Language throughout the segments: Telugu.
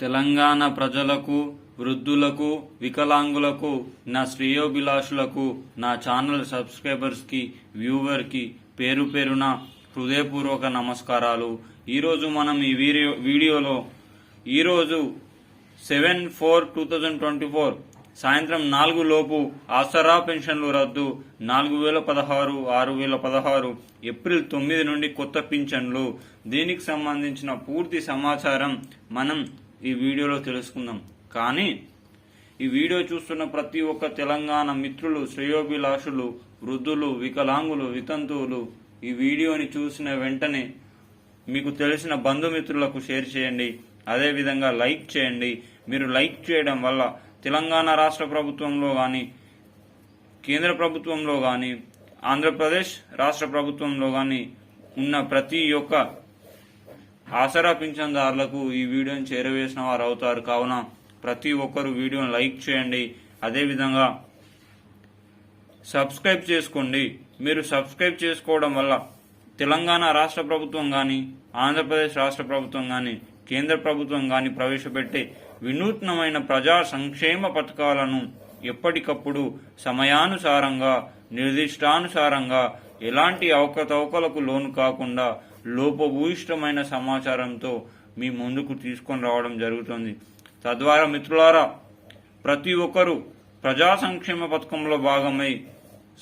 తెలంగాణ ప్రజలకు, వృద్ధులకు, వికలాంగులకు, నా శ్రేయోభిలాషులకు, నా ఛానల్ సబ్స్క్రైబర్స్కి, వ్యూవర్కి పేరు పేరున హృదయపూర్వక నమస్కారాలు. ఈరోజు మనం ఈ వీడియోలో ఈరోజు 7/4/2024 సాయంత్రం 4 లోపు ఆసరా పెన్షన్లు రద్దు, 4016, 6016, ఏప్రిల్ 9 నుండి కొత్త పింఛన్లు. దీనికి సంబంధించిన పూర్తి సమాచారం మనం ఈ వీడియోలో తెలుసుకుందాం. కానీ ఈ వీడియో చూస్తున్న ప్రతి ఒక్క తెలంగాణ మిత్రులు, శ్రేయోభిలాషులు, వృద్ధులు, వికలాంగులు, వితంతువులు ఈ వీడియోని చూసిన వెంటనే మీకు తెలిసిన బంధుమిత్రులకు షేర్ చేయండి. అదేవిధంగా లైక్ చేయండి. మీరు లైక్ చేయడం వల్ల తెలంగాణ రాష్ట్ర ప్రభుత్వంలో కానీ, కేంద్ర ప్రభుత్వంలో కానీ, ఆంధ్రప్రదేశ్ రాష్ట్ర ప్రభుత్వంలో కానీ ఉన్న ప్రతి ఒక్క ఆసరా పింఛన్దారులకు ఈ వీడియోని చేరవేసిన వారు అవుతారు. కావున ప్రతి ఒక్కరు వీడియోని లైక్ చేయండి. అదేవిధంగా సబ్స్క్రైబ్ చేసుకోండి. మీరు సబ్స్క్రైబ్ చేసుకోవడం వల్ల తెలంగాణ రాష్ట్ర ప్రభుత్వం కానీ, ఆంధ్రప్రదేశ్ రాష్ట్ర ప్రభుత్వం కానీ, కేంద్ర ప్రభుత్వం కానీ ప్రవేశపెట్టే వినూత్నమైన ప్రజా సంక్షేమ పథకాలను ఎప్పటికప్పుడు సమయానుసారంగా, నిర్దిష్టానుసారంగా, ఎలాంటి అవకతవకలకు లోను కాకుండా లోపభూయిష్టమైన సమాచారంతో మీ ముందుకు తీసుకొని రావడం జరుగుతుంది. తద్వారా మిత్రులారా, ప్రతి ఒక్కరూ ప్రజా సంక్షేమ పథకంలో భాగమై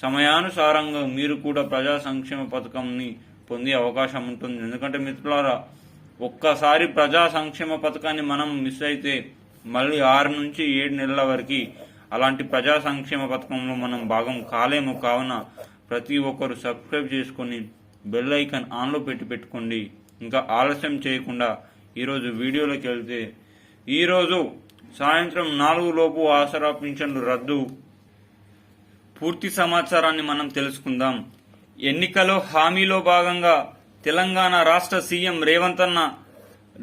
సమయానుసారంగా మీరు కూడా ప్రజా సంక్షేమ పథకంని పొందే అవకాశం ఉంటుంది. ఎందుకంటే మిత్రులారా, ఒక్కసారి ప్రజా సంక్షేమ పథకాన్ని మనం మిస్ అయితే మళ్ళీ 6 నుంచి 7 నెలల వరకు అలాంటి ప్రజా సంక్షేమ పథకంలో మనం భాగం కాలేము. కావున ప్రతి ఒక్కరు సబ్స్క్రైబ్ చేసుకొని బెల్ ఐకాన్ ఆన్లో పెట్టుకోండి. ఇంకా ఆలస్యం చేయకుండా ఈరోజు వీడియోలోకి వెళ్తే, ఈరోజు సాయంత్రం 4 లోపు ఆసరా పింఛన్లు రద్దు. పూర్తి సమాచారాన్ని మనం తెలుసుకుందాం. ఎన్నికలో హామీలో భాగంగా తెలంగాణ రాష్ట్ర సీఎం రేవంత్ అన్న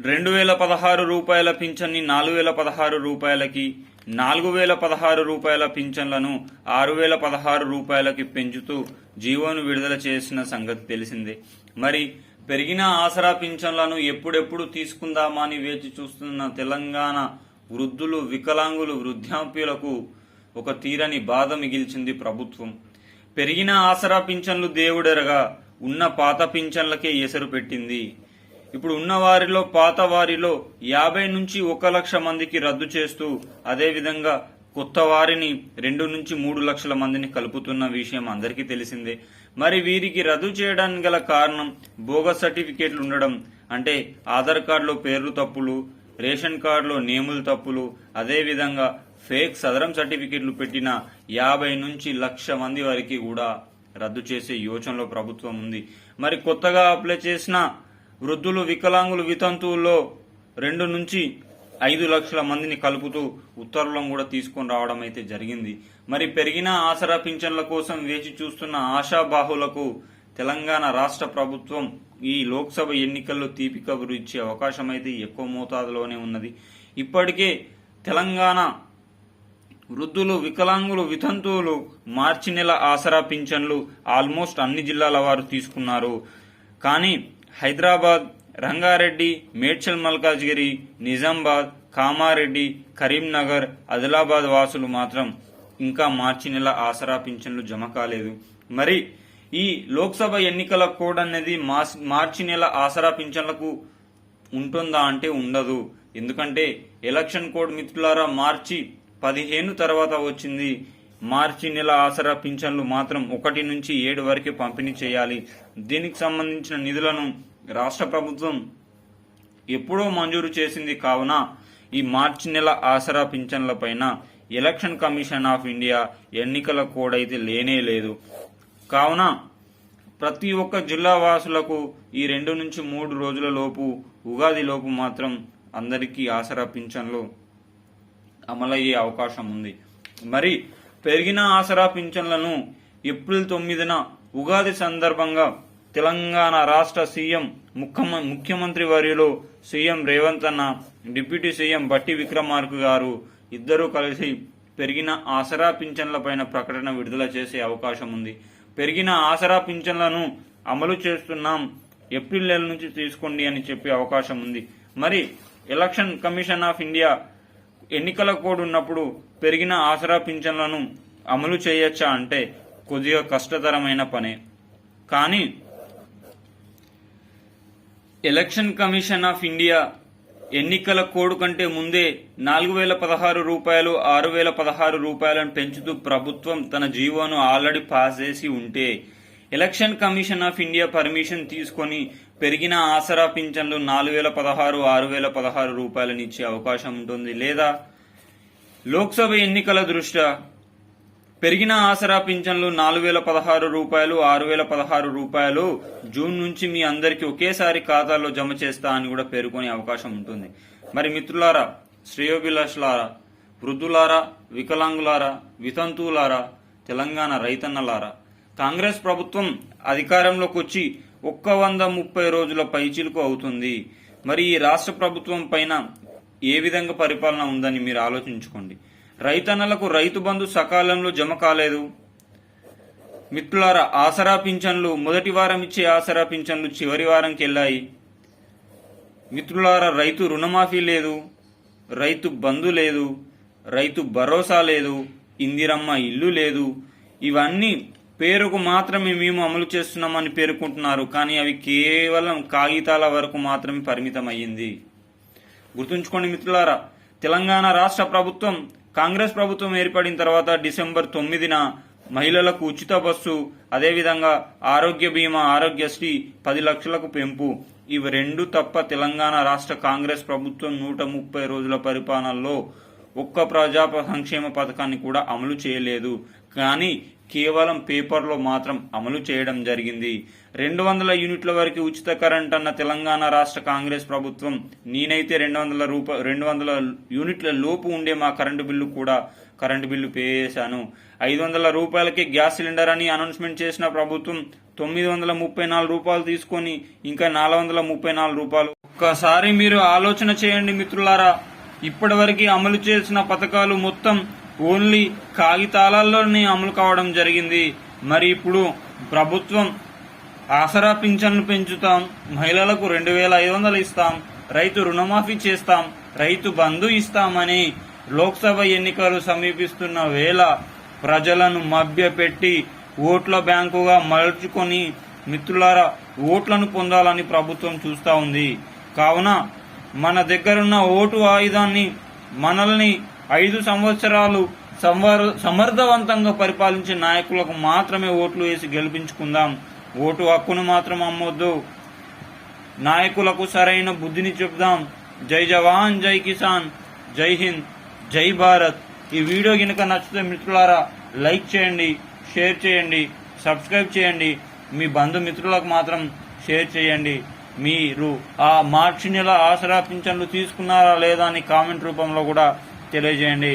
2016 రూపాయల పింఛన్ని 4016 రూపాయలకి, 4016 రూపాయల పింఛన్లను 6016 రూపాయలకి పెంచుతూ జీవోను విడుదల చేసిన సంగతి తెలిసిందే. మరి పెరిగిన ఆసరా పింఛన్లను ఎప్పుడెప్పుడు తీసుకుందామా అని వేచి చూస్తున్న తెలంగాణ వృద్ధులు, వికలాంగులు, వృద్ధాప్యులకు ఒక తీరని బాధ మిగిల్చింది ప్రభుత్వం. పెరిగిన ఆసరా పింఛన్లు దేవుడెరగా ఉన్న పాత పింఛన్లకే ఎసరు పెట్టింది. ఇప్పుడు ఉన్న వారిలో, పాత వారిలో 50 నుంచి 1 లక్ష మందికి రద్దు చేస్తూ, అదేవిధంగా కొత్త వారిని 2 నుంచి 3 లక్షల మందిని కలుపుతున్న విషయం అందరికీ తెలిసిందే. మరి వీరికి రద్దు చేయడానికి గల కారణం బోగస్ సర్టిఫికేట్లు ఉండడం. అంటే ఆధార్ కార్డులో పేర్లు తప్పులు, రేషన్ కార్డులో నేములు తప్పులు, అదేవిధంగా ఫేక్ సదరం సర్టిఫికేట్లు పెట్టిన 50 నుంచి 1,00,000 మంది వరకు కూడా రద్దు చేసే యోచనలో ప్రభుత్వం ఉంది. మరి కొత్తగా అప్లై చేసిన వృద్ధులు, వికలాంగులు, వితంతువుల్లో 2 నుంచి 5 లక్షల మందిని కలుపుతూ ఉత్తర్వులను కూడా తీసుకొని రావడం అయితే జరిగింది. మరి పెరిగిన ఆసరా పింఛన్ల కోసం వేచి చూస్తున్న ఆశాబాహులకు తెలంగాణ రాష్ట్ర ప్రభుత్వం ఈ లోక్సభ ఎన్నికల్లో తీపి కబురు ఇచ్చే అవకాశం అయితే ఎక్కువ మోతాదులోనే ఉన్నది. ఇప్పటికే తెలంగాణ వృద్ధులు, వికలాంగులు, వితంతువులు మార్చి నెల ఆసరా పింఛన్లు ఆల్మోస్ట్ అన్ని జిల్లాల వారు తీసుకున్నారు. కానీ హైదరాబాద్, రంగారెడ్డి, మేడ్చల్ మల్కాజ్గిరి, నిజామాబాద్, కామారెడ్డి, కరీంనగర్, ఆదిలాబాద్ వాసులు మాత్రం ఇంకా మార్చి నెల ఆసరా పింఛన్లు జమ కాలేదు. మరి ఈ లోక్సభ ఎన్నికల కోడ్ అనేది మార్చి నెల ఆసరా పింఛన్లకు ఉంటుందా అంటే ఉండదు. ఎందుకంటే ఎలక్షన్ కోడ్ మిత్రులారా మార్చి 15 తర్వాత వచ్చింది. మార్చి నెల ఆసరా పింఛన్లు మాత్రం 1 నుంచి 7 వరకు పంపిణీ చేయాలి. దీనికి సంబంధించిన నిధులను రాష్ట్ర ప్రభుత్వం ఎప్పుడో మంజూరు చేసింది. కావున ఈ మార్చి నెల ఆసరా పింఛన్ల పైన ఎలక్షన్ కమిషన్ ఆఫ్ ఇండియా ఎన్నికల కోడ్ అయితే లేనే లేదు. కావున ప్రతి ఒక్క జిల్లా వాసులకు ఈ 2 నుంచి 3 రోజుల లోపు, ఉగాది లోపు మాత్రం అందరికీ ఆసరా పింఛన్లు అమలయ్యే అవకాశం ఉంది. మరి పెరిగిన ఆసరా పింఛన్లను ఏప్రిల్ 9న ఉగాది సందర్భంగా తెలంగాణ రాష్ట్ర సీఎం, ముఖ్యమంత్రి వర్యులు సీఎం రేవంత్ అన్న, డిప్యూటీ సీఎం బట్టి విక్రమార్క గారు ఇద్దరూ కలిసి పెరిగిన ఆసరా పింఛన్లపైన ప్రకటన విడుదల చేసే అవకాశం ఉంది. పెరిగిన ఆసరా పింఛన్లను అమలు చేస్తున్నాం, ఏప్రిల్ నెల నుంచి తీసుకోండి అని చెప్పే అవకాశం ఉంది. మరి ఎలక్షన్ కమిషన్ ఆఫ్ ఇండియా ఎన్నికల కోడ్ ఉన్నప్పుడు పెరిగిన ఆసరా పింఛన్లను అమలు చేయొచ్చా అంటే కొద్దిగా కష్టతరమైన పనే. కానీ ఎలక్షన్ కమిషన్ ఆఫ్ ఇండియా ఎన్నికల కోడ్ కంటే ముందే 4016 రూపాయలు 6016 రూపాయలను పెంచుతూ ప్రభుత్వం తన జీవోను ఆల్రెడీ పాస్ చేసి ఉంటే election commission of India permission తీసుకొని పెరిగిన ఆసరా పింఛన్లు 4016 6016 రూపాయలను ఇచ్చే అవకాశం ఉంటుంది. లేదా లోక్సభ ఎన్నికల దృష్ట్యా పెరిగిన ఆసరా పింఛన్లు 4016 రూపాయలు 6016 రూపాయలు జూన్ నుంచి మీ అందరికీ ఒకేసారి ఖాతాలో జమ చేస్తా అని కూడా పేర్కొనే అవకాశం ఉంటుంది. మరి మిత్రులారా, శ్రేయోభిలాషులారా, వృద్ధులారా, వికలాంగులారా, వితంతువులారా, తెలంగాణ రైతన్నలారా, కాంగ్రెస్ ప్రభుత్వం అధికారంలోకి వచ్చి 130 రోజుల పైచిలుకు అవుతుంది. మరి ఈ రాష్ట్ర ప్రభుత్వం పైన ఏ విధంగా పరిపాలన ఉందని మీరు ఆలోచించుకోండి. రైతన్నలకు రైతు బంధు సకాలంలో జమ కాలేదు. మిత్రులారా, ఆసరా పింఛన్లు మొదటి వారం ఇచ్చే ఆసరా పింఛన్లు చివరి వారంకి వెళ్ళాయి. మిత్రులారా, రైతు రుణమాఫీ లేదు, రైతు బంధు లేదు, రైతు భరోసా లేదు, ఇందిరమ్మ ఇల్లు లేదు. ఇవన్నీ పేరుకు మాత్రమే మేము అమలు చేస్తున్నామని పేర్కొంటున్నారు. కానీ అవి కేవలం కాగితాల వరకు మాత్రమే పరిమితం అయ్యింది. గుర్తుంచుకోండి మిత్రులారా, తెలంగాణ రాష్ట్ర ప్రభుత్వం కాంగ్రెస్ ప్రభుత్వం ఏర్పడిన తర్వాత డిసెంబర్ 9న మహిళలకు ఉచిత బస్సు, అదేవిధంగా ఆరోగ్య బీమా, ఆరోగ్యశ్రీ 10 లక్షలకు పెంపు, ఇవి రెండు తప్ప తెలంగాణ రాష్ట్ర కాంగ్రెస్ ప్రభుత్వం 130 రోజుల పరిపాలనలో ఒక్క ప్రజా సంక్షేమ పథకాన్ని కూడా అమలు చేయలేదు. కానీ కేవలం పేపర్లో మాత్రం అమలు చేయడం జరిగింది. 200 యూనిట్ల వరకు ఉచిత కరెంట్ అన్న తెలంగాణ రాష్ట్ర కాంగ్రెస్ ప్రభుత్వం, నేనైతే 200 యూనిట్ల లోపు ఉండే మా కరెంటు బిల్లు పే చేశాను. 500 రూపాయలకే గ్యాస్ సిలిండర్ అని అనౌన్స్మెంట్ చేసిన ప్రభుత్వం 934 రూపాయలు తీసుకొని ఇంకా 434 రూపాయలు. ఒక్కసారి మీరు ఆలోచన చేయండి మిత్రులారా, ఇప్పటివరకు అమలు చేసిన పథకాలు మొత్తం ఓన్లీ కాగితాలలోనే అమలు కావడం జరిగింది. మరి ఇప్పుడు ప్రభుత్వం ఆసరా పింఛన్లు పెంచుతాం, మహిళలకు 2500 ఇస్తాం, రైతు రుణమాఫీ చేస్తాం, రైతు బంధు ఇస్తామని లోక్సభ ఎన్నికలు సమీపిస్తున్న వేళ ప్రజలను మభ్యపెట్టి ఓట్ల బ్యాంకుగా మలుచుకొని మిత్రులారా ఓట్లను పొందాలని ప్రభుత్వం చూస్తా ఉంది. కావున మన దగ్గరున్న ఓటు ఆయుధాన్ని మనల్ని 5 సంవత్సరాలు సమర్థవంతంగా పరిపాలించే నాయకులకు మాత్రమే ఓట్లు వేసి గెలిపించుకుందాం. ఓటు హక్కును మాత్రం అమ్మొద్దు. నాయకులకు సరైన బుద్ధిని చెప్దాం. జై జవాన్, జై కిసాన్, జై హింద్, జై భారత్. ఈ వీడియో కనుక నచ్చితే మిత్రులారా లైక్ చేయండి, షేర్ చేయండి, సబ్స్క్రైబ్ చేయండి. మీ బంధుమిత్రులకు మాత్రం షేర్ చేయండి. మీరు ఆ మార్చి నెల ఆసరా పింఛన్లు తీసుకున్నారా లేదా అని కామెంట్ రూపంలో కూడా తెలియజేయండి.